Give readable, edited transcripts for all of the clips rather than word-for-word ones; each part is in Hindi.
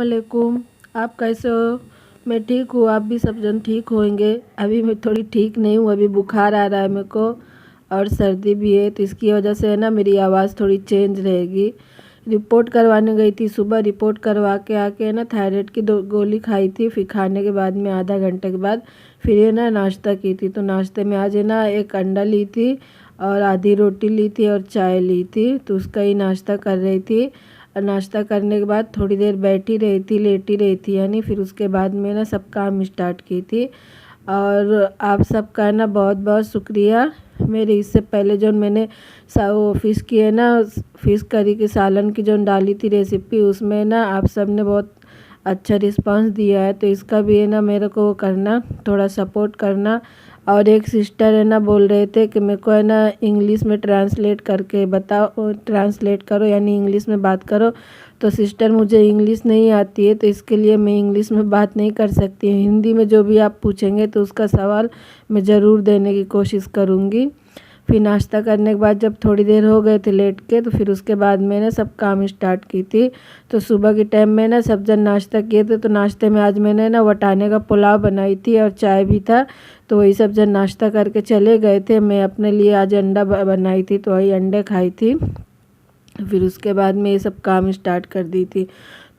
वालेकुम। आप कैसे हो? मैं ठीक हूँ, आप भी सब जन ठीक होंगे। अभी मैं थोड़ी ठीक नहीं हूँ, अभी बुखार आ रहा है मेरे को और सर्दी भी है, तो इसकी वजह से है ना मेरी आवाज़ थोड़ी चेंज रहेगी। रिपोर्ट करवाने गई थी सुबह, रिपोर्ट करवा के आके है ना थायराइड की 2 गोली खाई थी। फिर खाने के बाद में आधा घंटे के बाद फिर है ना नाश्ता की थी। तो नाश्ते में आज है ना एक अंडा ली थी और आधी रोटी ली थी और चाय ली थी, तो उसका ही नाश्ता कर रही थी। और नाश्ता करने के बाद थोड़ी देर बैठी रही थी, लेटी रही थी यानी। फिर उसके बाद में ना सब काम स्टार्ट की थी। और आप सबका ना बहुत बहुत शुक्रिया। मेरे इससे पहले जो मैंने वो फ़िश की है ना, फ़िश करी की सालन की जो डाली थी रेसिपी, उसमें ना आप सब ने बहुत अच्छा रिस्पांस दिया है। तो इसका भी है ना मेरे को करना, थोड़ा सपोर्ट करना। और एक सिस्टर है ना बोल रहे थे कि मेरे को है ना इंग्लिश में ट्रांसलेट करके बताओ, ट्रांसलेट करो यानी इंग्लिश में बात करो। तो सिस्टर मुझे इंग्लिश नहीं आती है, तो इसके लिए मैं इंग्लिश में बात नहीं कर सकती। हिंदी में जो भी आप पूछेंगे तो उसका सवाल मैं ज़रूर देने की कोशिश करूँगी। फिर नाश्ता करने के बाद जब थोड़ी देर हो गए थे लेट के, तो फिर उसके बाद मैंने सब काम स्टार्ट की थी। तो सुबह के टाइम में ना सब जन नाश्ता किए थे, तो नाश्ते में आज मैंने ना वटाने का पुलाव बनाई थी और चाय भी था। तो वही सब जन नाश्ता करके चले गए थे। मैं अपने लिए आज अंडा बनाई थी, तो वही अंडे खाई थी। फिर उसके बाद में ये सब काम स्टार्ट कर दी थी।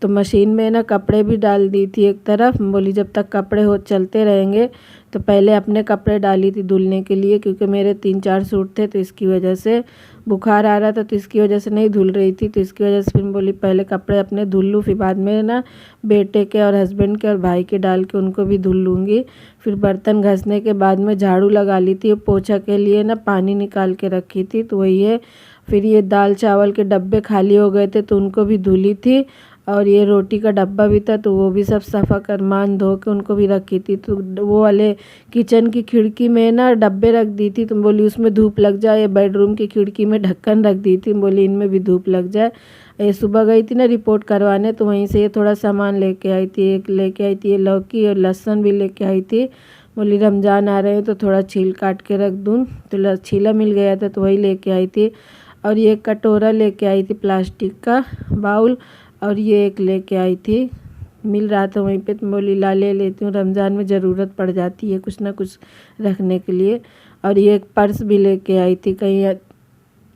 तो मशीन में ना कपड़े भी डाल दी थी एक तरफ, बोली जब तक कपड़े हो चलते रहेंगे। तो पहले अपने कपड़े डाली थी धुलने के लिए, क्योंकि मेरे 3-4 सूट थे, तो इसकी वजह से बुखार आ रहा था, तो इसकी वजह से नहीं धुल रही थी। तो इसकी वजह से फिर बोली पहले कपड़े अपने धुल लूँ, फिर बाद में ना बेटे के और हस्बैंड के और भाई के डाल के उनको भी धुल लूँगी। फिर बर्तन घसने के बाद में झाड़ू लगा ली थी, पोछा के लिए ना पानी निकाल के रखी थी, तो वही है। फिर ये दाल चावल के डब्बे खाली हो गए थे, तो उनको भी धुली थी। और ये रोटी का डब्बा भी था, तो वो भी सब सफ़ा कर मान धो के उनको भी रखी थी। तो वो वाले किचन की खिड़की में ना डब्बे रख दी थी, तुम बोली उसमें धूप लग जाए। ये बेडरूम की खिड़की में ढक्कन रख दी थी, बोली इनमें भी धूप लग जाए। ये सुबह गई थी ना रिपोर्ट करवाने, तो वहीं से ये थोड़ा सामान लेके आई थी। एक लेके आई थी ये लौकी और लहसुन भी लेके आई थी। बोली रमज़ान आ रहे हैं तो थोड़ा छील काट के रख दूँ, तो छीला मिल गया था, तो वही लेके आई थी। और ये कटोरा लेके आई थी प्लास्टिक का बाउल, और ये एक लेके आई थी, मिल रहा था वहीं पे, तो बोली ला ले लेती हूँ, रमज़ान में ज़रूरत पड़ जाती है कुछ ना कुछ रखने के लिए। और ये एक पर्स भी लेके आई थी कहीं,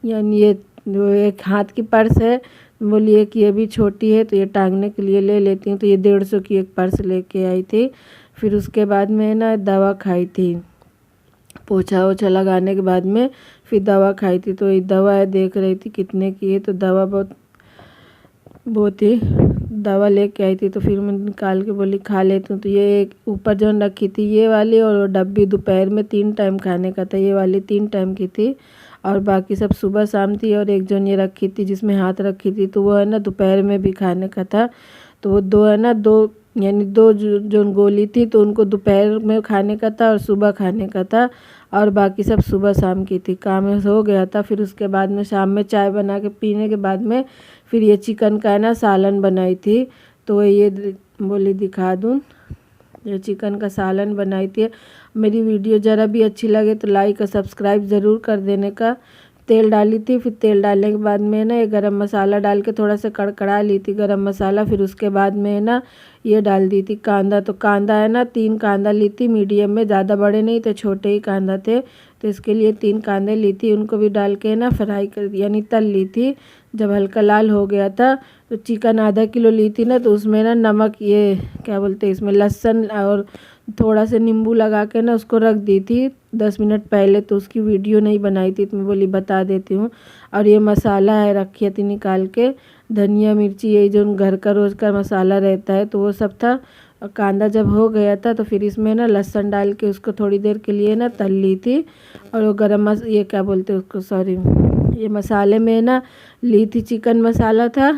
यानी ये वो एक हाथ की पर्स है। बोली एक ये भी छोटी है, तो ये टांगने के लिए ले लेती हूँ। तो ये 150 की एक पर्स लेके आई थी। फिर उसके बाद में ना दवा खाई थी, पोछा ओछा लगाने के बाद में फिर दवा खाई थी। तो ये दवा है, देख रही थी कितने की है, तो दवा बहुत ही दवा लेके आई थी। तो फिर मैं निकाल के बोली खा लेती हूँ। तो ये एक ऊपर जो रखी थी ये वाली, और डब्बी दोपहर में 3 टाइम खाने का था, ये वाली 3 टाइम की थी। और बाकी सब सुबह शाम थी। और एक जो ये रखी थी जिसमें हाथ रखी थी, तो वो है ना दोपहर में भी खाने का था। तो वो 2 है ना, 2 यानी 2 जो गोली थी, तो उनको दोपहर में खाने का था और सुबह खाने का था। और बाकी सब सुबह शाम की थी। काम हो गया था। फिर उसके बाद में शाम में चाय बना के पीने के बाद में फिर ये चिकन का है ना सालन बनाई थी। तो ये बोली दिखा दूँ, ये चिकन का सालन बनाई थी। मेरी वीडियो ज़रा भी अच्छी लगे तो लाइक और सब्सक्राइब ज़रूर कर देने का। तेल डाली थी, फिर तेल डालने के बाद में ना ये गरम मसाला डाल के थोड़ा सा कड़कड़ा ली थी गरम मसाला। फिर उसके बाद में ना ये डाल दी थी कांदा। तो कांदा है ना 3 कांदा ली थी मीडियम में, ज़्यादा बड़े नहीं थे, छोटे ही कांदा थे, तो इसके लिए 3 कांदे ली थी। उनको भी डाल के ना फ्राई कर यानी तल ली थी। जब हल्का लाल हो गया था, तो चिकन आधा किलो ली थी ना, तो उसमें ना नमक, ये क्या बोलते हैं, इसमें लहसुन और थोड़ा सा नींबू लगा के ना उसको रख दी थी 10 मिनट पहले। तो उसकी वीडियो नहीं बनाई थी, तो मैं बोली बता देती हूँ। और ये मसाला है रखी थी निकाल के, धनिया मिर्ची, यही जो घर का रोज़ का मसाला रहता है, तो वो सब था। और कांदा जब हो गया था, तो फिर इसमें ना लहसुन डाल के उसको थोड़ी देर के लिए ना तल ली थी। और वो ये क्या बोलते हैं उसको, सॉरी, ये मसाले में ना ली थी चिकन मसाला था,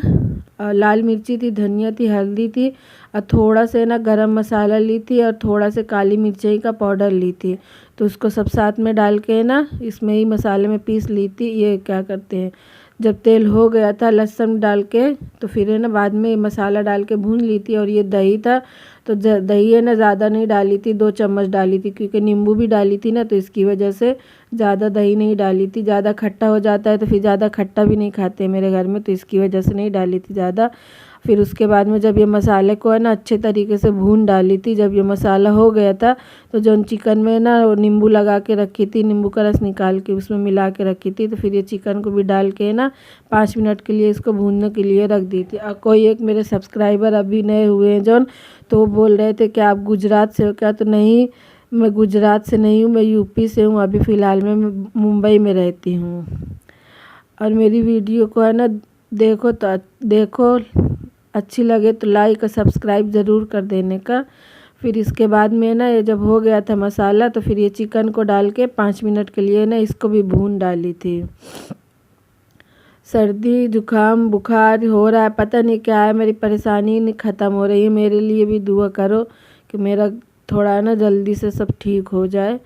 और लाल मिर्ची थी, धनिया थी, हल्दी थी, और थोड़ा से ना गरम मसाला ली थी, और थोड़ा से काली मिर्ची का पाउडर ली थी। तो उसको सब साथ में डाल के ना इसमें ही मसाले में पीस ली थी। ये क्या करते हैं, जब तेल हो गया था लहसुन डाल के, तो फिर है ना बाद में मसाला डाल के भून ली थी। और ये दही था, तो दही है ना ज़्यादा नहीं डाली थी, 2 चम्मच डाली थी, क्योंकि नींबू भी डाली थी ना, तो इसकी वजह से ज़्यादा दही नहीं डाली थी। ज़्यादा खट्टा हो जाता है तो फिर ज़्यादा खट्टा भी नहीं खाते मेरे घर में, तो इसकी वजह से नहीं डाली थी ज़्यादा। फिर उसके बाद में जब ये मसाले को है ना अच्छे तरीके से भून डाली थी, जब ये मसाला हो गया था तो जो चिकन में ना नींबू लगा के रखी थी, नींबू का रस निकाल के उसमें मिला के रखी थी, तो फिर ये चिकन को भी डाल के ना 5 मिनट के लिए इसको भूनने के लिए रख दी थी। और कोई एक मेरे सब्सक्राइबर अभी नए हुए हैं जौन, तो वो बोल रहे थे कि आप गुजरात से हो क्या? तो नहीं, मैं गुजरात से नहीं हूँ, मैं यूपी से हूँ। अभी फ़िलहाल मैं मुंबई में रहती हूँ। और मेरी वीडियो को है ना देखो तो देखो, अच्छी लगे तो लाइक और सब्सक्राइब ज़रूर कर देने का। फिर इसके बाद में ना ये जब हो गया था मसाला, तो फिर ये चिकन को डाल के 5 मिनट के लिए ना इसको भी भून डाली थी। सर्दी जुकाम बुखार हो रहा है, पता नहीं क्या है, मेरी परेशानी नहीं ख़त्म हो रही है। मेरे लिए भी दुआ करो कि मेरा थोड़ा ना जल्दी से सब ठीक हो जाए।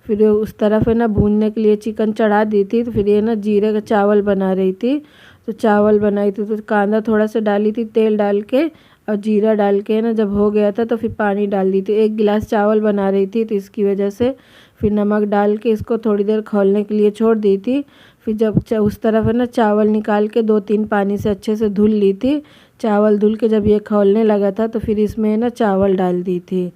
फिर उस तरफ है ना भूनने के लिए चिकन चढ़ा दी थी, तो फिर ये ना जीरे का चावल बना रही थी। तो चावल बनाई थी तो कांदा थोड़ा सा डाली थी, तेल डाल के और जीरा डाल के ना जब हो गया था तो फिर पानी डाल दी थी। 1 गिलास चावल बना रही थी तो इसकी वजह से फिर नमक डाल के इसको थोड़ी देर खौलने के लिए छोड़ दी थी। फिर जब उस तरफ है ना चावल निकाल के 2-3 पानी से अच्छे से धुल ली थी। चावल धुल के जब ये खौलने लगा था तो फिर इसमें ना चावल डाल दी थी।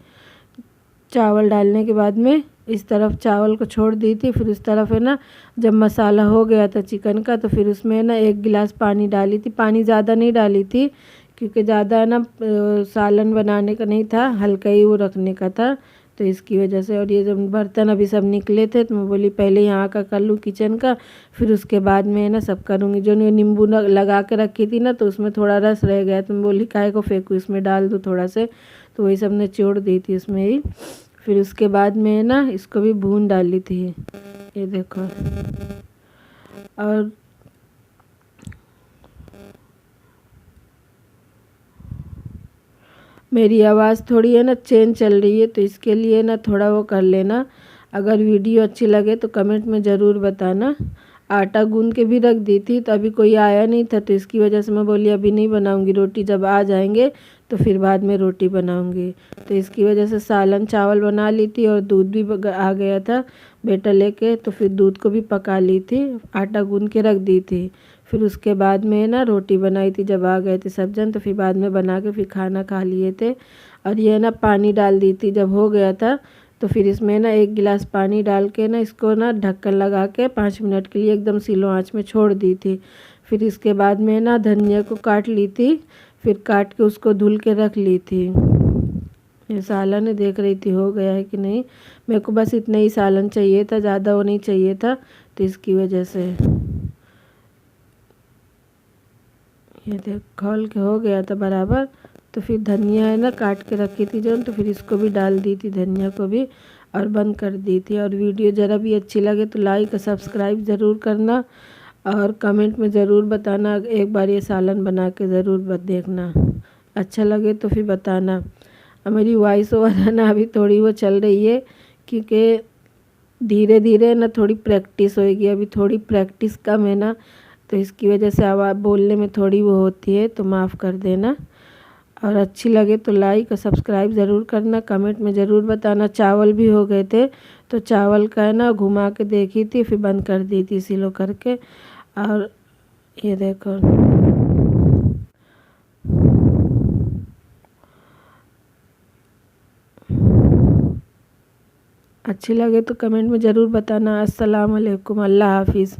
चावल डालने के बाद में इस तरफ चावल को छोड़ दी थी। फिर उस तरफ है ना जब मसाला हो गया था चिकन का, तो फिर उसमें ना 1 गिलास पानी डाली थी। पानी ज़्यादा नहीं डाली थी क्योंकि ज़्यादा ना सालन बनाने का नहीं था, हल्का ही वो रखने का था, तो इसकी वजह से। और ये जब बर्तन अभी सब निकले थे तो मैं बोली पहले यहाँ का कर लूँ किचन का, फिर उसके बाद में ना सब करूँगी। जो नींबू लगा के रखी थी ना तो उसमें थोड़ा रस रह गया, तो मैं बोली काहे को फेंकूँ, इसमें डाल दूँ थोड़ा से, तो वही सब ने छोड़ दी थी उसमें ही। फिर उसके बाद में ना इसको भी भून डाली थी, ये देखो। और मेरी आवाज़ थोड़ी है ना चेंज चल रही है, तो इसके लिए ना थोड़ा वो कर लेना। अगर वीडियो अच्छी लगे तो कमेंट में ज़रूर बताना। आटा गूंद के भी रख दी थी, तो अभी कोई आया नहीं था, तो इसकी वजह से मैं बोली अभी नहीं बनाऊंगी रोटी, जब आ जाएंगे तो फिर बाद में रोटी बनाऊंगी। तो इसकी वजह से सालन चावल बना ली थी और दूध भी आ गया था बेटा लेके, तो फिर दूध को भी पका ली थी, आटा गूंद के रख दी थी। फिर उसके बाद में ना रोटी बनाई थी, जब आ गए थे सब जन तो फिर बाद में बना के फिर खाना खा लिए थे। और ये ना पानी डाल दी थी, जब हो गया था तो फिर इसमें ना 1 गिलास पानी डाल के ना इसको ना ढक्कन लगा के 5 मिनट के लिए एकदम स्लो आंच में छोड़ दी थी। फिर इसके बाद में ना धनिया को काट ली थी, फिर काट के उसको धुल के रख ली थी। ये सालन देख रही थी हो गया है कि नहीं, मेरे को बस इतना ही सालन चाहिए था, ज़्यादा वो नहीं चाहिए था, तो इसकी वजह से। ये देख खोल के हो गया था बराबर। तो फिर धनिया है ना काट के रखी थी जो, तो फिर इसको भी डाल दी थी, धनिया को भी, और बंद कर दी थी। और वीडियो ज़रा भी अच्छी लगे तो लाइक और सब्सक्राइब ज़रूर करना, और कमेंट में ज़रूर बताना। एक बार ये सालन बना के ज़रूर देखना, अच्छा लगे तो फिर बताना। और मेरी वॉइस ओवर है ना अभी थोड़ी वो चल रही है, क्योंकि धीरे धीरे ना थोड़ी प्रैक्टिस होएगी, अभी थोड़ी प्रैक्टिस कम है ना, तो इसकी वजह से आवाज़ बोलने में थोड़ी वो होती है, तो माफ़ कर देना। और अच्छी लगे तो लाइक और सब्सक्राइब ज़रूर करना, कमेंट में ज़रूर बताना। चावल भी हो गए थे, तो चावल का है ना घुमा के देखी थी, फिर बंद कर दी थी स्लो करके। और ये देखो, अच्छी लगे तो कमेंट में ज़रूर बताना। अस्सलाम वालेकुम, अल्लाह हाफिज़।